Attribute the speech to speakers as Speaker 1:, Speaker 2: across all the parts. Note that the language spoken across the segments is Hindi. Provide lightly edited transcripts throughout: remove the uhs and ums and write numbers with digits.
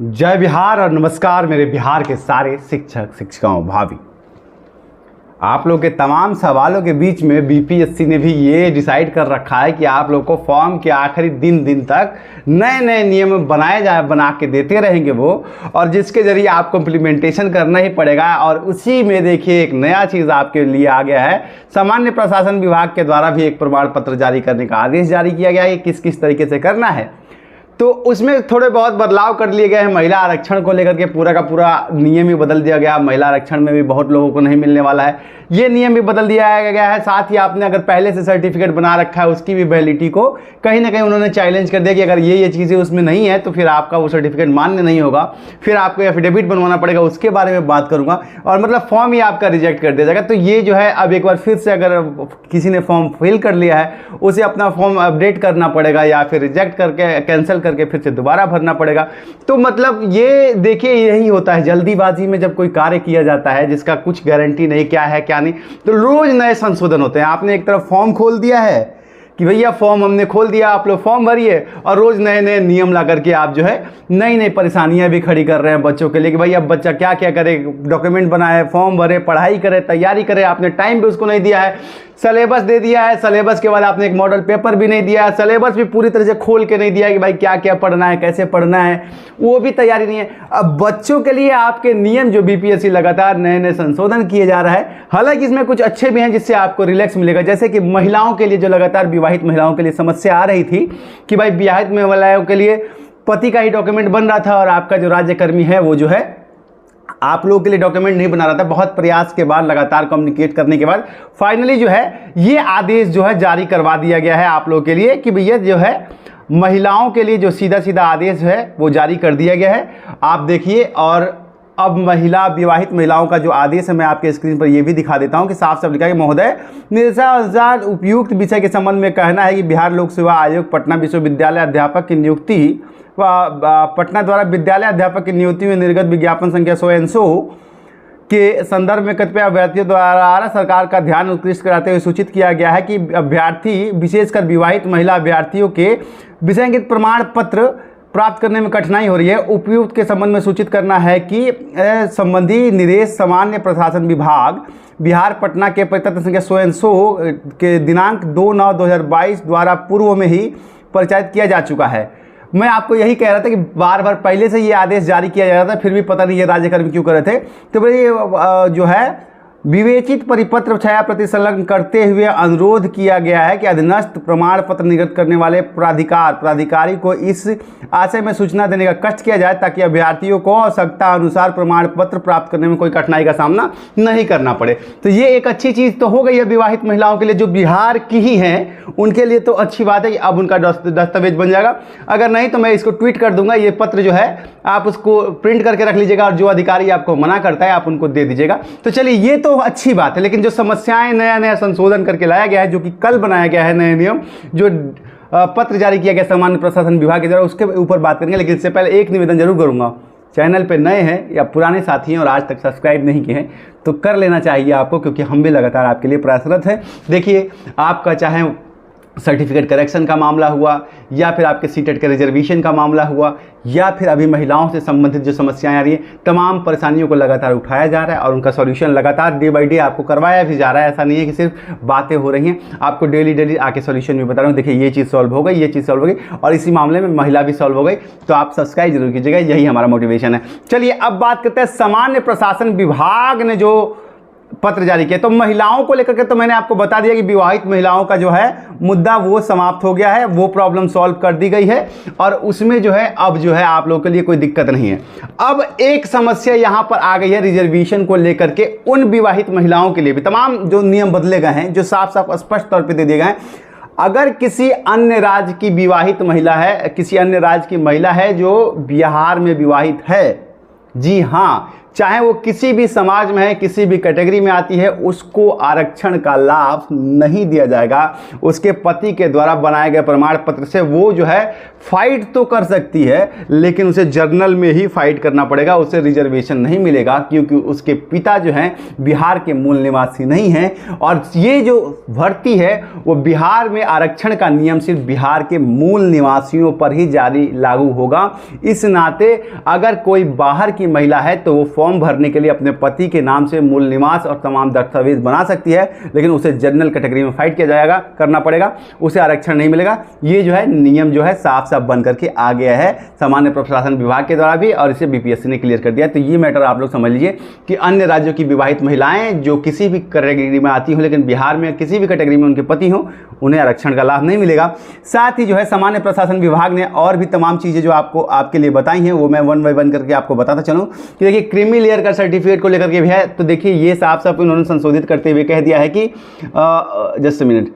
Speaker 1: जय बिहार और नमस्कार मेरे बिहार के सारे शिक्षक शिक्षिकाओं भाभी। आप लोग के तमाम सवालों के बीच में बीपीएससी ने भी ये डिसाइड कर रखा है कि आप लोग को फॉर्म के आखिरी दिन तक नए नए नियम बना के देते रहेंगे वो, और जिसके जरिए आपको इम्प्लीमेंटेशन करना ही पड़ेगा। और उसी में देखिए एक नया चीज़ आपके लिए आ गया है। सामान्य प्रशासन विभाग के द्वारा भी एक प्रमाण पत्र जारी करने का आदेश जारी किया गया है कि किस किस तरीके से करना है। तो उसमें थोड़े बहुत बदलाव कर लिए गए हैं। महिला आरक्षण को लेकर के पूरा का पूरा नियम ही बदल दिया गया। महिला आरक्षण में भी बहुत लोगों को नहीं मिलने वाला है, ये नियम भी बदल दिया गया है। साथ ही आपने अगर पहले से सर्टिफिकेट बना रखा है उसकी भी वैलिडिटी को कहीं ना कहीं उन्होंने चैलेंज कर दिया कि अगर ये चीज़ें उसमें नहीं है तो फिर आपका वो सर्टिफिकेट मान्य नहीं होगा, फिर आपको एफिडेविट बनवाना पड़ेगा। उसके बारे में बात करूँगा और मतलब फॉर्म ही आपका रिजेक्ट कर दिया जाएगा। तो ये जो है अब एक बार फिर से अगर किसी ने फॉर्म फिल कर लिया है उसे अपना फॉर्म अपडेट करना पड़ेगा या फिर रिजेक्ट करके कैंसिल करके फिर से दोबारा भरना पड़ेगा। तो मतलब ये देखिए यही होता है जल्दीबाजी में जब कोई कार्य किया जाता है जिसका कुछ गारंटी नहीं क्या है क्या नहीं, तो रोज नए संशोधन होते हैं। आपने एक तरफ फॉर्म खोल दिया है कि भैया फॉर्म हमने खोल दिया, आप लोग फॉर्म भरिए, और रोज नए नए नियम ला करके आप जो है नई नई परेशानियां भी खड़ी कर रहे हैं बच्चों के लिए कि भाई अब बच्चा क्या क्या करे, डॉक्यूमेंट बनाए, फॉर्म भरे, पढ़ाई करे, तैयारी करे। आपने टाइम भी उसको नहीं दिया है, सिलेबस दे दिया है, सिलेबस के बाद आपने एक मॉडल पेपर भी नहीं दिया है, सिलेबस भी पूरी तरह से खोल के नहीं दिया है कि भाई क्या क्या पढ़ना है, कैसे पढ़ना है, वो भी तैयारी नहीं है। अब बच्चों के लिए आपके नियम जो बीपीएससी लगातार नए नए संशोधन किए जा रहा है, हालांकि इसमें कुछ अच्छे भी हैं जिससे आपको रिलैक्स मिलेगा। जैसे कि महिलाओं के लिए जो लगातार विवाहित महिलाओं के लिए समस्या आ रही थी कि भाई विवाहित महिलाओं के लिए पति का ही डॉक्यूमेंट बन रहा था और आपका जो राज्यकर्मी है वो जो है आप लोगों के लिए डॉक्यूमेंट नहीं बना रहा था। बहुत प्रयास के बाद, लगातार कम्युनिकेट करने के बाद फाइनली जो है ये आदेश जो है जारी करवा दिया गया है आप लोगों के लिए कि भैया जो है महिलाओं के लिए जो सीधा सीधा आदेश है वो जारी कर दिया गया है। आप देखिए, और अब विवाहित महिलाओं का जो आदेश है मैं आपके स्क्रीन पर ये भी दिखा देता हूं कि साफ साफ लिखा है कि महोदय निर्देशानुसार उपयुक्त विषय के संबंध में कहना है कि बिहार लोक सेवा आयोग पटना विश्वविद्यालय अध्यापक की नियुक्ति पटना द्वारा विद्यालय अध्यापक की नियुक्ति में निर्गत विज्ञापन संख्या 100 के संदर्भ में कतिपय अभ्यर्थियों द्वारा सरकार का ध्यान उत्कृष्ट कराते हुए सूचित किया गया है कि अभ्यर्थी विशेषकर विवाहित महिला अभ्यर्थियों के विषयांकित प्रमाण पत्र प्राप्त करने में कठिनाई हो रही है। उपयुक्त के संबंध में सूचित करना है कि संबंधी निर्देश सामान्य प्रशासन विभाग बिहार पटना के परिपत्र संख्या 100 के दिनांक 2/9/2022 द्वारा पूर्व में ही परिचालित किया जा चुका है। मैं आपको यही कह रहा था कि बार बार पहले से ये आदेश जारी किया जा रहा था, फिर भी पता नहीं ये राज्यकर्मी क्यों कर रहे थे। तो भाई जो है विवेचित परिपत्र छाया प्रति संलग्न करते हुए अनुरोध किया गया है कि अधीनस्थ प्रमाण पत्र निर्गत करने वाले प्राधिकारी को इस आशय में सूचना देने का कष्ट किया जाए ताकि अभ्यर्थियों को आवश्यकता अनुसार प्रमाण पत्र प्राप्त करने में कोई कठिनाई का सामना नहीं करना पड़े। तो ये एक अच्छी चीज़ तो हो गई है विवाहित महिलाओं के लिए, जो बिहार की ही हैं उनके लिए तो अच्छी बात है कि अब उनका दस्तावेज बन जाएगा। अगर नहीं तो मैं इसको ट्वीट कर दूंगा, ये पत्र जो है आप उसको प्रिंट करके रख लीजिएगा और जो अधिकारी आपको मना करता है आप उनको दे दीजिएगा। तो चलिए ये तो अच्छी बात है, लेकिन जो समस्याएं नया नया संशोधन करके लाया गया है, जो कि कल बनाया गया है नए नियम, जो पत्र जारी किया गया सामान्य प्रशासन विभाग के द्वारा, उसके ऊपर बात करेंगे। लेकिन इससे पहले एक निवेदन जरूर करूंगा, चैनल पे नए हैं या पुराने साथी हैं और आज तक सब्सक्राइब नहीं किए हैं तो कर लेना चाहिए आपको, क्योंकि हम भी लगातार आपके लिए प्रयासरत हैं। देखिए आपका चाहे सर्टिफिकेट करेक्शन का मामला हुआ या फिर आपके सीटेट के रिजर्वेशन का मामला हुआ या फिर अभी महिलाओं से संबंधित जो समस्याएं आ रही हैं, तमाम परेशानियों को लगातार उठाया जा रहा है और उनका सॉल्यूशन लगातार डे बाय डे आपको करवाया भी जा रहा है। ऐसा नहीं है कि सिर्फ बातें हो रही हैं, आपको डेली आके सॉल्यूशन भी बता रहा हूँ। देखिए ये चीज़ सॉल्व हो गई, ये चीज़ सॉल्व हो गई और इसी मामले में महिला भी सॉल्व हो गई। तो आप सब्सक्राइब जरूर कीजिएगा, यही हमारा मोटिवेशन है। चलिए अब बात करते हैं सामान्य प्रशासन विभाग ने जो पत्र जारी किया। तो महिलाओं को लेकर के तो मैंने आपको बता दिया कि विवाहित महिलाओं का जो है मुद्दा वो समाप्त हो गया है, वो प्रॉब्लम सॉल्व कर दी गई है और उसमें जो है अब जो है आप लोगों के लिए कोई दिक्कत नहीं है। अब एक समस्या यहाँ पर आ गई है रिजर्वेशन को लेकर के, उन विवाहित महिलाओं के लिए भी तमाम जो नियम बदले गए हैं, जो साफ साफ स्पष्ट तौर पर दे दिए गए हैं। अगर किसी अन्य राज्य की विवाहित महिला है, किसी अन्य राज्य की महिला है जो बिहार में विवाहित है, जी हाँ, चाहे वो किसी भी समाज में है, किसी भी कैटेगरी में आती है, उसको आरक्षण का लाभ नहीं दिया जाएगा। उसके पति के द्वारा बनाए गए प्रमाण पत्र से वो जो है फाइट तो कर सकती है, लेकिन उसे जर्नल में ही फाइट करना पड़ेगा, उसे रिजर्वेशन नहीं मिलेगा, क्योंकि उसके पिता जो हैं बिहार के मूल निवासी नहीं हैं। और ये जो भर्ती है वो बिहार में आरक्षण का नियम सिर्फ बिहार के मूल निवासियों पर ही जारी लागू होगा। इस नाते अगर कोई बाहर की महिला है तो वो फॉर्म भरने के लिए अपने पति के नाम से मूल निवास और तमाम दस्तावेज बना सकती है, लेकिन उसे जनरल कैटेगरी में फाइट किया जाएगा, करना पड़ेगा, उसे आरक्षण नहीं मिलेगा। ये जो है नियम जो है साफ साफ बन करके आ गया है सामान्य प्रशासन विभाग के द्वारा भी, और इसे बीपीएससी ने क्लियर कर दिया। तो ये मैटर आप लोग समझ लीजिए कि अन्य राज्यों की विवाहित महिलाएं जो किसी भी कैटेगरी में आती हो, लेकिन बिहार में किसी भी कैटेगरी में उनके पति हो, उन्हें आरक्षण का लाभ नहीं मिलेगा। साथ ही जो है सामान्य प्रशासन विभाग ने और भी तमाम चीज़ें जो आपको आपके लिए बताई हैं वो मैं वन बाय वन करके आपको बताता चलूँ कि देखिए क्रीमी लेयर का सर्टिफिकेट को लेकर के भी है। तो देखिए ये साफ साफ उन्होंने संशोधित करते हुए कह दिया है कि जस्ट मिनट,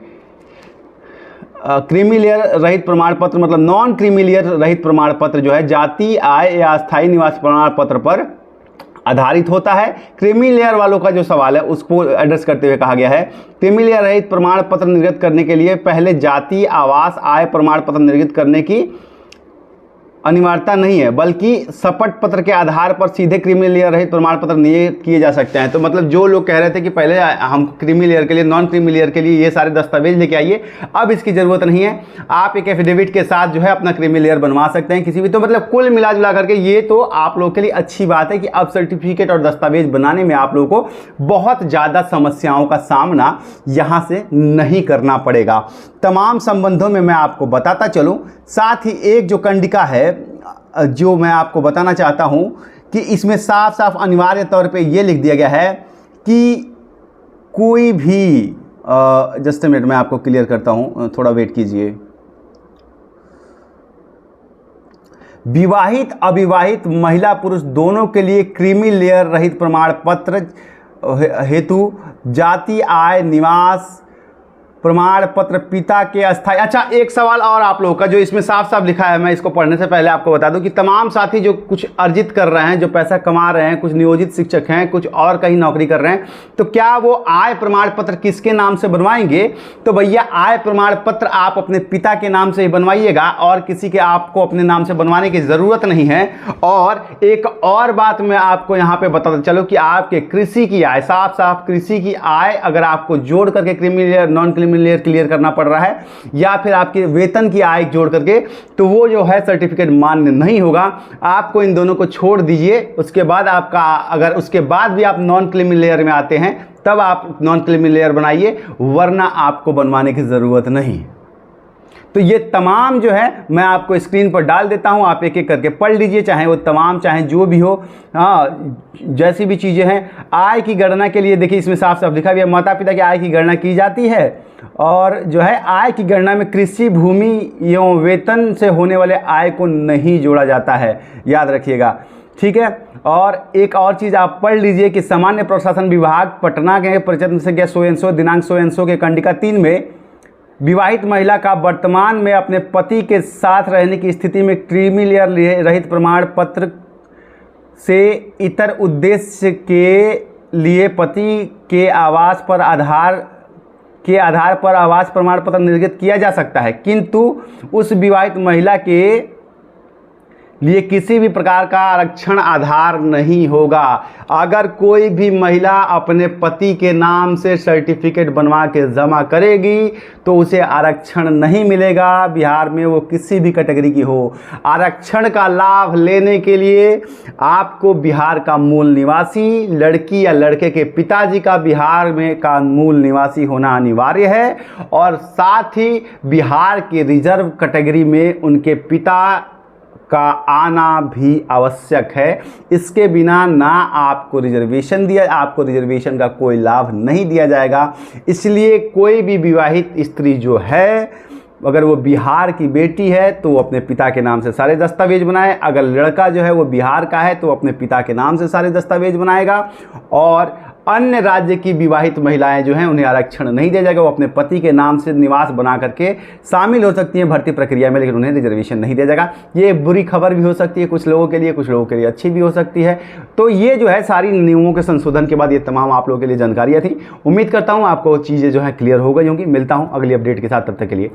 Speaker 1: क्रीमी लेयर रहित प्रमाण पत्र मतलब नॉन क्रीमी लेयर रहित प्रमाण पत्र जो है जाति, आय या स्थायी निवास प्रमाण पत्र पर आधारित होता है। क्रीमी लेयर वालों का जो सवाल है उसको एड्रेस करते हुए कहा गया है, क्रीमी लेयर रहित प्रमाण पत्र निर्गत करने के लिए पहले जाति, आवास, आय प्रमाण पत्र निर्गत करने की अनिवार्यता नहीं है, बल्कि शपथ पत्र के आधार पर सीधे क्रीमी लेयर रहित प्रमाण पत्र निर्गत किए जा सकते हैं। तो मतलब जो लोग कह रहे थे कि पहले हम क्रीमी लेयर के लिए, नॉन क्रीमी लेयर के लिए ये सारे दस्तावेज लेके आइए, अब इसकी ज़रूरत नहीं है। आप एक एफिडेविट के साथ जो है अपना क्रीमी लेयर बनवा सकते हैं किसी भी। तो मतलब कुल मिला जुला करके ये तो आप लोगों के लिए अच्छी बात है कि अब सर्टिफिकेट और दस्तावेज बनाने में आप लोगों को बहुत ज़्यादा समस्याओं का सामना यहाँ से नहीं करना पड़ेगा। तमाम संबंधों में मैं आपको बताता चलूँ। साथ ही एक जो कंडिका है जो मैं आपको बताना चाहता हूं कि इसमें साफ साफ अनिवार्य तौर पे ये लिख दिया गया है कि कोई भी जस्ट मिनट मैं आपको क्लियर करता हूं, थोड़ा वेट कीजिए। विवाहित अविवाहित महिला पुरुष दोनों के लिए क्रीमी लेयर रहित प्रमाण पत्र हेतु जाति, आय, निवास प्रमाण पत्र पिता के अस्थायी। अच्छा, एक सवाल और आप लोगों का जो इसमें साफ साफ लिखा है, मैं इसको पढ़ने से पहले आपको बता दूं कि तमाम साथी जो कुछ अर्जित कर रहे हैं, जो पैसा कमा रहे हैं, कुछ नियोजित शिक्षक हैं, कुछ और कहीं नौकरी कर रहे हैं, तो क्या वो आय प्रमाण पत्र किसके नाम से बनवाएंगे? तो भैया आय प्रमाण पत्र आप अपने पिता के नाम से ही बनवाइएगा और किसी के आपको अपने नाम से बनवाने की ज़रूरत नहीं है। और एक और बात मैं आपको यहाँ पे बताता चलो कि आपके कृषि की आय, साफ साफ कृषि की आय अगर आपको जोड़ करके creamy layer, non creamy layer clear करना पड़ रहा है, या फिर आपके वेतन की आय जोड़ करके, तो वो जो है सर्टिफिकेट मान्य नहीं होगा। आपको इन दोनों को छोड़ दीजिए। उसके बाद आपका, अगर उसके बाद भी आप नॉन क्रीमी लेयर में आते हैं तब आप नॉन क्रीमी लेयर बनाइए, वरना आपको बनवाने की ज़रूरत नहीं। तो ये तमाम जो है मैं आपको स्क्रीन पर डाल देता हूँ, आप एक एक करके पढ़ लीजिए, चाहे वो तमाम, चाहे जो भी हो, हाँ, जैसी भी चीज़ें हैं। आय की गणना के लिए देखिए इसमें साफ साफ लिखा भी है, माता पिता की आय की गणना की जाती है, और जो है आय की गणना में कृषि भूमि एवं वेतन से होने वाले आय को नहीं जोड़ा जाता है, याद रखिएगा, ठीक है। और एक और चीज़ आप पढ़ लीजिए कि सामान्य प्रशासन विभाग पटना के प्रचलन से गया सो दिनांक सो के कंडिका 3 में विवाहित महिला का वर्तमान में अपने पति के साथ रहने की स्थिति में क्रीमी लेयर रहित प्रमाण पत्र से इतर उद्देश्य के लिए पति के आवास पर आधार पर आवास प्रमाण पत्र निर्गत किया जा सकता है, किंतु उस विवाहित महिला के लिए किसी भी प्रकार का आरक्षण आधार नहीं होगा। अगर कोई भी महिला अपने पति के नाम से सर्टिफिकेट बनवा के जमा करेगी तो उसे आरक्षण नहीं मिलेगा, बिहार में वो किसी भी कैटेगरी की हो। आरक्षण का लाभ लेने के लिए आपको बिहार का मूल निवासी, लड़की या लड़के के पिताजी का बिहार में का मूल निवासी होना अनिवार्य है, और साथ ही बिहार के रिजर्व कैटेगरी में उनके पिता का आना भी आवश्यक है। इसके बिना ना आपको रिजर्वेशन का कोई लाभ नहीं दिया जाएगा। इसलिए कोई भी विवाहित स्त्री जो है, अगर वो बिहार की बेटी है तो वो अपने पिता के नाम से सारे दस्तावेज बनाए, अगर लड़का जो है वो बिहार का है तो अपने पिता के नाम से सारे दस्तावेज बनाएगा, और अन्य राज्य की विवाहित महिलाएं जो हैं उन्हें आरक्षण नहीं दिया जाएगा। वो अपने पति के नाम से निवास बना करके शामिल हो सकती हैं भर्ती प्रक्रिया में, लेकिन उन्हें रिजर्वेशन नहीं दिया जाएगा। ये बुरी खबर भी हो सकती है कुछ लोगों के लिए, कुछ लोगों के लिए अच्छी भी हो सकती है। तो ये जो है सारी नियमों के संशोधन के बाद ये तमाम आप लोगों के लिए जानकारियाँ थी। उम्मीद करता हूँ आपको चीज़ें जो है क्लियर हो गई होंगी। मिलता हूँ अगली अपडेट के साथ, तब तक के लिए